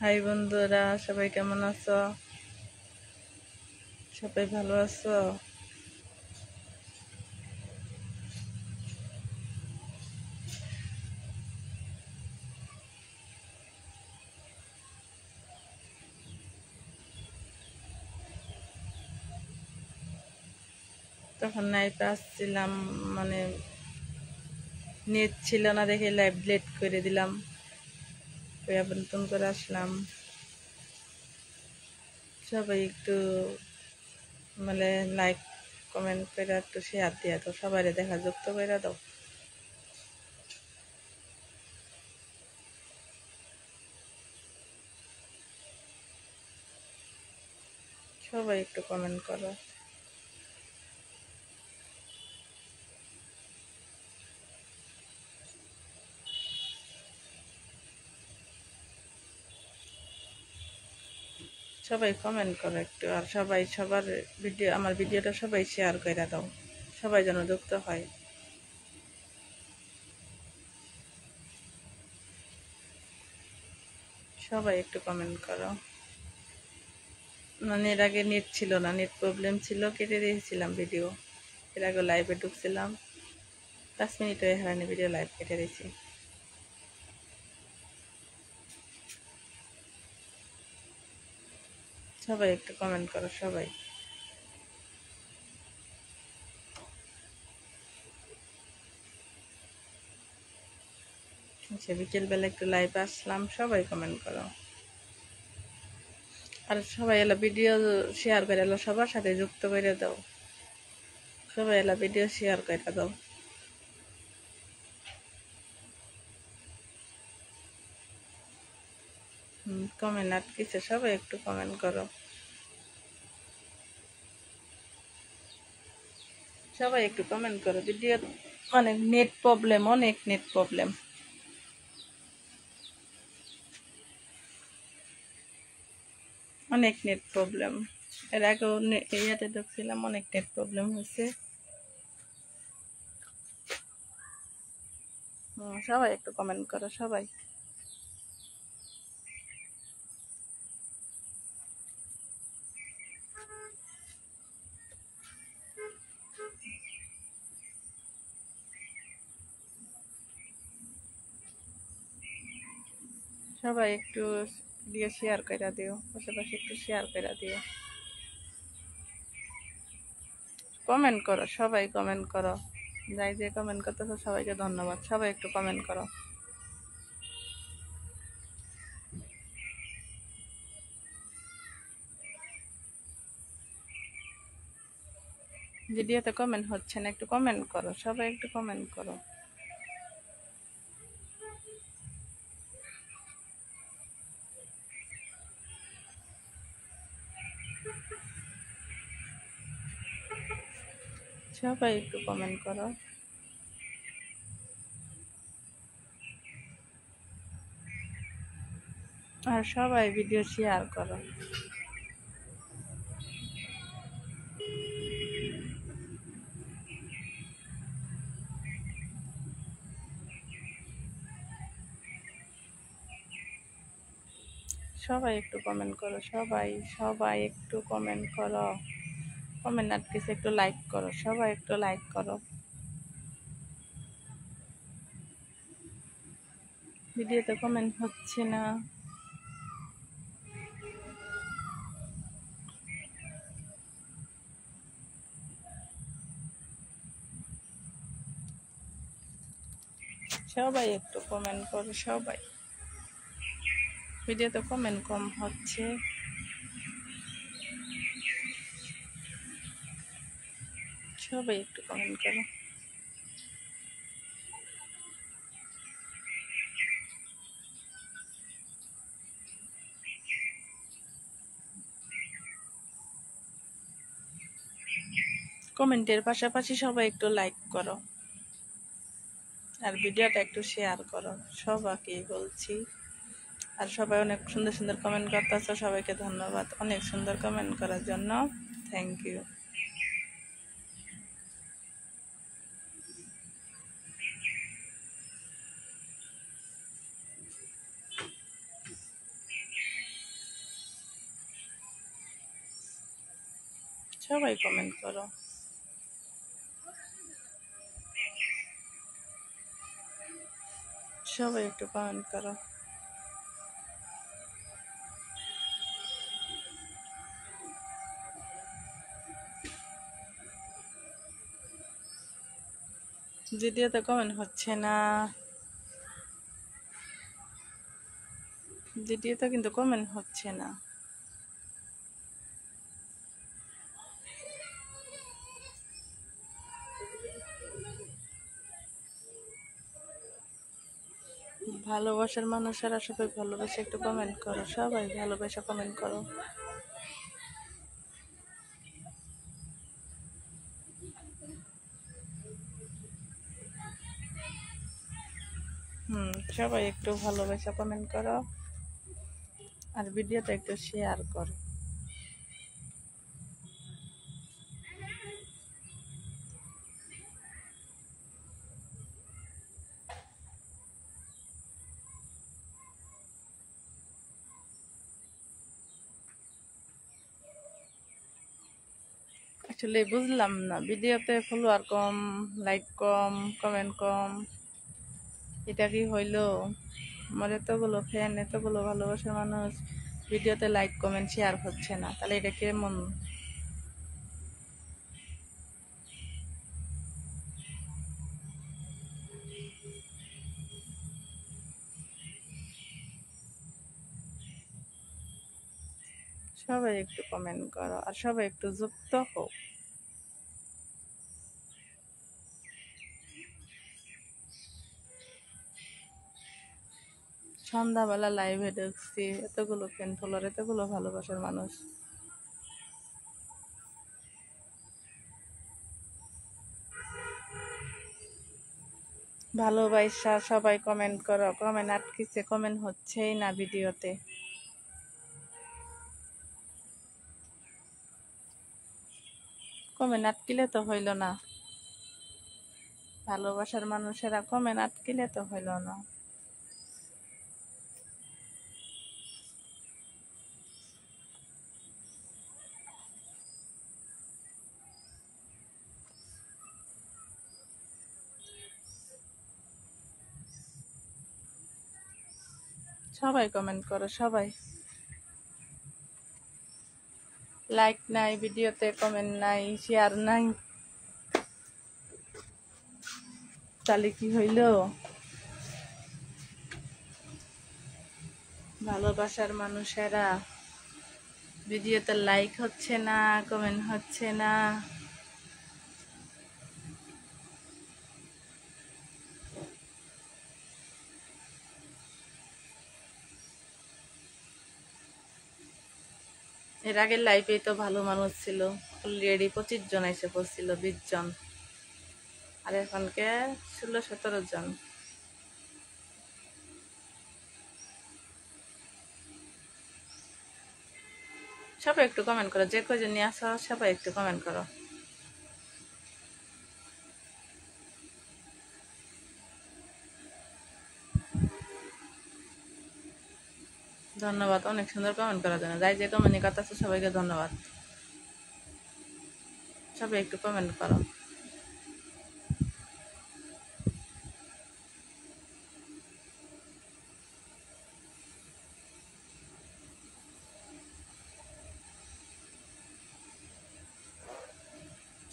High বন্ধুরা, সবাই কেমন আছো? সবাই ভালো আছো? তখন নাইতে আসছিলাম, মানে নেট ছিল না দেখে লাইভ ডিলেট করে দিলাম। আবার নতুন করে আসলাম। সবাই একটু মানে লাইক কমেন্ট করে একটু শেয়ার দিয়ে দাও, সবাই দেখা যুক্ত করে দাও। সবাই একটু কমেন্ট করো। সবাই কমেন্ট করো একটু, আর সবাই সবার ভিডিও, আমার ভিডিওটা সবাই শেয়ার করে দাও, সবাই যেন যুক্ত হয়। সবাই একটু কমেন্ট করো। মানে এর আগে নেট ছিল না, নেট প্রবলেম ছিল, কেটে দিয়েছিলাম ভিডিও। এর আগে লাইভে ঢুকছিলাম, 5 মিনিট হয়ে হয়নি, ভিডিও লাইভ কেটে দিয়েছি। সবাই একটু কমেন্ট করো, সবাই। আচ্ছা, বিকেলবেলা একটু লাইভ আসলাম, সবাই কমেন্ট করো। আর সবাই এলা ভিডিও শেয়ার করে এলো, সবার সাথে যুক্ত করে দাও। সবাই এলা ভিডিও শেয়ার করে দাও। কমেন্ট আটকেছে, সবাই একটু কমেন্ট করো। সবাই একটু কমেন্ট করো। ভিডিও অনেক নেট প্রবলেম, অনেক নেট প্রবলেম, অনেক নেট প্রবলেম। এর আগেও ইয়াতে ঢুকছিলাম, অনেক নেট প্রবলেম হয়েছে। সবাই একটু কমেন্ট করো, সবাই। সবাই একটু ভিডিও শেয়ার করে দিও, পাশাপাশি একটু শেয়ার করে দিও। কমেন্ট করো, সবাই কমেন্ট করো। যাই যে কমেন্ট করতেছো সবাইকে ধন্যবাদ, সবাই একটু কমেন্ট করো। ভিডিওতে কমেন্ট হচ্ছে না, একটু কমেন্ট করো, সবাই একটু কমেন্ট করো। সবাই একটু কমেন্ট করো। আর সবাই ভিডিও শেয়ার করো। সবাই একটু কমেন্ট করো, সবাই সবাই একটু কমেন্ট করো। কমেন্ট আটকেছে, একটু লাইক করো, সবাই একটু লাইক করো। ভিডিওতে কমেন্ট হচ্ছে না। সবাই একটু কমেন্ট করো, সবাই। ভিডিওতে কমেন্ট কম হচ্ছে। সবাই একটু কমেন্ট করো। কমেন্টের পাশাপাশি সবাই একটু লাইক করো, আর ভিডিওটা একটু শেয়ার করো, সবাইকেই বলছি। আর সবাই অনেক সুন্দর সুন্দর কমেন্ট করতেছো, সবাইকে ধন্যবাদ অনেক সুন্দর কমেন্ট করার জন্য। Thank you. সবাই কমেন্ট করো। সবাই একটু কমেন্ট করো। ভিডিওতে কমেন্ট হচ্ছে না, ভিডিওতে কিন্তু কমেন্ট হচ্ছে না। ভালোবাসার মানুষেরা সবাই ভালোবেসে একটু কমেন্ট করো, সবাই ভালোবেসে কমেন্ট করো। সবাই একটু ভালোবেসে কমেন্ট করো আর ভিডিওটা একটু শেয়ার করো। আসলে বুঝলাম না, ভিডিওতে ফলোয়ার কম, লাইক কম, কমেন্ট কম, এটা কি হইলো? আমার এতগুলো ফ্যান, এতগুলো ভালোবাসার মানুষ, ভিডিওতে লাইক কমেন্ট শেয়ার হচ্ছে না, তাহলে এটা কেমন? সবাই একটু কমেন্ট করো আর সবাই একটু যুক্ত হোক। সন্ধ্যাবেলা লাইভে ঢুকছি, এতগুলো ফ্যান ফলোয়ার, এতগুলো ভালোবাসার মানুষ। ভালোবাসা সবাই কমেন্ট করো। কমেন্ট আটকিছে, কমেন্ট হচ্ছেই না ভিডিওতে। কমেন্ট আটকিলে তো হইল না, ভালোবাসার মানুষেরা কমেন্ট আটকিলে তো হইল না। সবাই কমেন্ট করো, সবাই। লাইক নাই ভিডিওতে, কমেন্ট নাই, শেয়ার নাই, তাহলে কি হইল? ভালোবাসার মানুষেরা ভিডিওতে লাইক হচ্ছে না, কমেন্ট হচ্ছে না। এর আগের লাইফে তো ভালো মানুষ ছিল, অলরেডি 25 জন এসে পড়ছিল, 20 জন, আর এখনকে 16-17 জন। সবাই একটু কমেন্ট করো, যে কজন নিয়ে আসো সবাই একটু কমেন্ট করো। ধন্যবাদ অনেক সুন্দর কমেন্ট করার জন্য। যাই যে কমেন্ট করতেছে সবাইকে ধন্যবাদ। সবাই একটু কমেন্ট করো।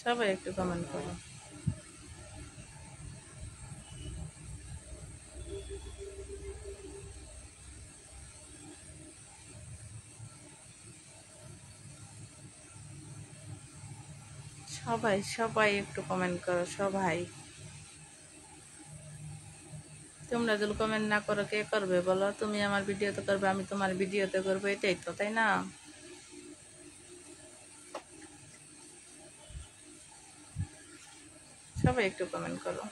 সবাই একটু কমেন্ট করো। সবাই সবাই একটু কমেন্ট করো, সবাই। তোমরা যদি কমেন্ট না করো কে করবে বলো? তুমি আমার ভিডিওতে করবে, আমি তোমার ভিডিওতে করবো, এটাই তো, তাই না? সবাই একটু কমেন্ট করো।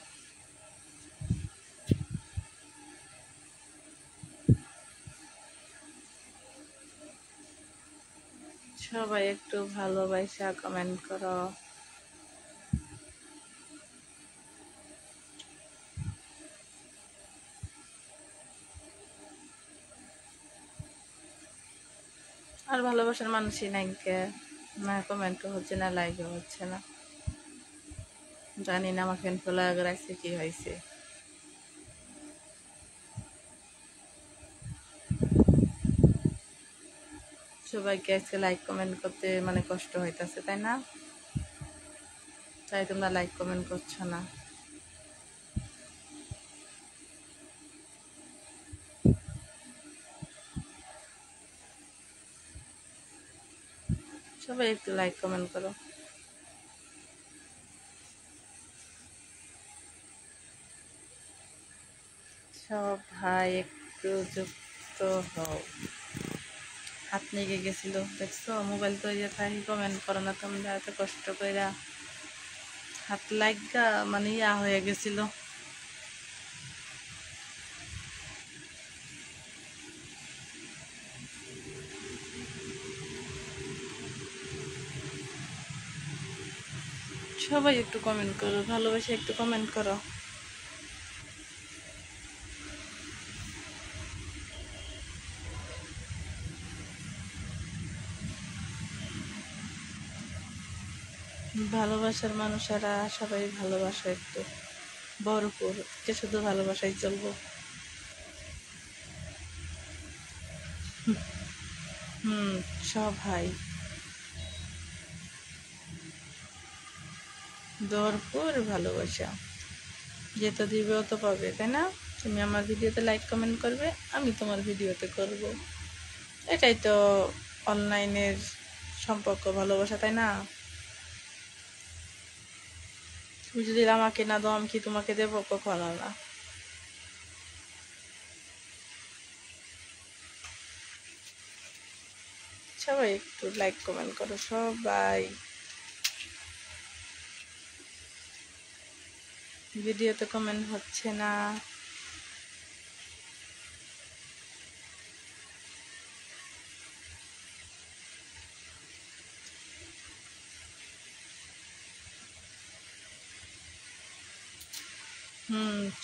সবাই একটু ভালোবাসা কমেন্ট করো। আর ভালোবাসার মানুষই নাই কে? না কমেন্টও হচ্ছে না, লাইকও হচ্ছে না। জানি না আমার ফ্যান ফলোয়ার আছে কি হয়েছে। সবাইকে আজকে লাইক কমেন্ট করতে মানে কষ্ট হইতাছে, তাই না? তাই তোমরা লাইক কমেন্ট করছো না। সবাই একটু লাইক কমেন্ট করো। সব ভাই একটু যুক্ত হও। হাত লেগে গেছিল, দেখছো? মোবাইল তো ইয়ে থাকি কমেন্ট করো না তোমরা এত কষ্ট কইরা। হাত লাগা মানে ইয়া হয়ে গেছিল। সবাই একটু কমেন্ট করো, ভালোবাসে একটু কমেন্ট করো। ভালোবাসার মানুষেরা সবাই ভালোবাসা একটু ভরপুর, কে শুধু ভালোবাসাই চলবো। হুম, সব ভাই ভরপুর ভালোবাসা। যেটা দিবে অত পাবে, তাই না? তুমি আমার ভিডিওতে লাইক কমেন্ট করবে, আমি তোমার ভিডিওতে করব। এটাই তো অনলাইনের সম্পর্ক, ভালোবাসা, তাই না? তুমি যদি আমাকে না দাও আমি কি তোমাকে দেবো? কখনো না। সবাই একটু লাইক কমেন্ট করো সবাই। ভিডিওতে কমেন্ট হচ্ছে না।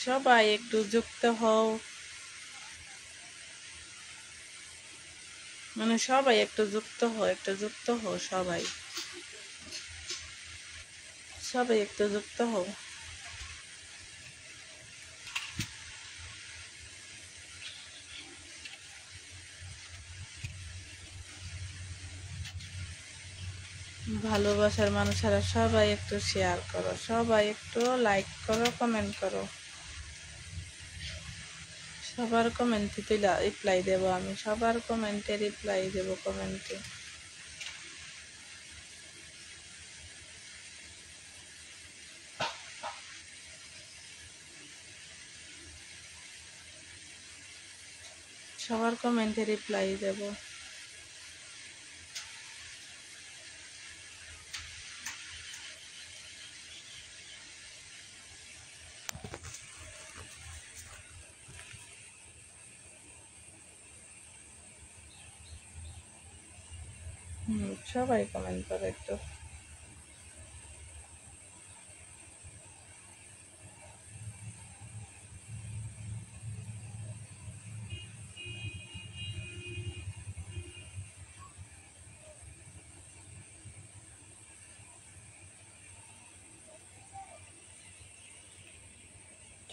সবাই একটু যুক্ত হও। মানে সবাই একটু যুক্ত হও, একটু যুক্ত হও সবাই। সবাই একটু যুক্ত হও। ভালোবাসার মানুষেরা সবাই একটু শেয়ার করো, সবাই একটু লাইক করো, কমেন্ট করো। সবার কমেন্টে তো রিপ্লাই দেবো আমি, সবার কমেন্টে রিপ্লাই দেবো কমেন্টে। সবার কমেন্টে রিপ্লাই দেবো। সবাই কমেন্ট করো একটু।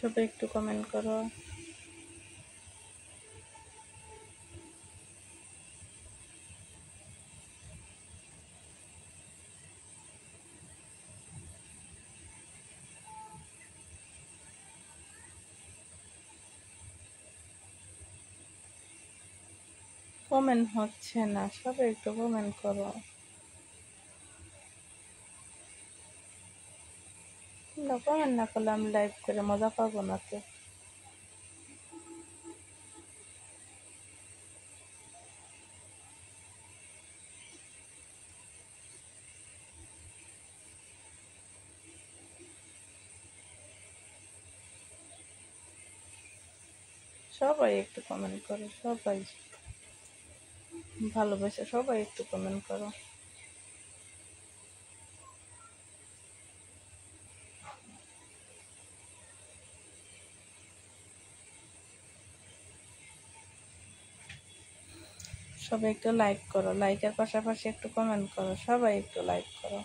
সবাই একটু কমেন্ট করো। কমেন্ট হচ্ছে না, সবাই একটু কমেন্ট করো। তোমরা কমেন্ট না করলে আমি লাইভ করে মজা পাবো না তো। সবাই একটু কমেন্ট করো, সবাই ভালোবাসে, সবাই একটু কমেন্ট করো। সবাই একটু লাইক করো, লাইকের পাশাপাশি একটু কমেন্ট করো, সবাই একটু লাইক করো,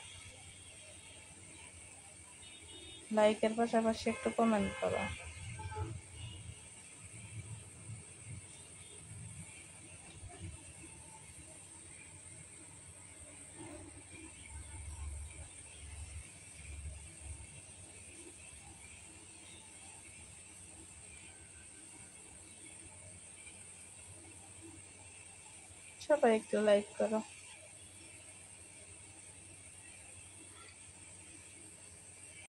লাইকের পাশাপাশি একটু কমেন্ট করো। সবাই একটু লাইক করো।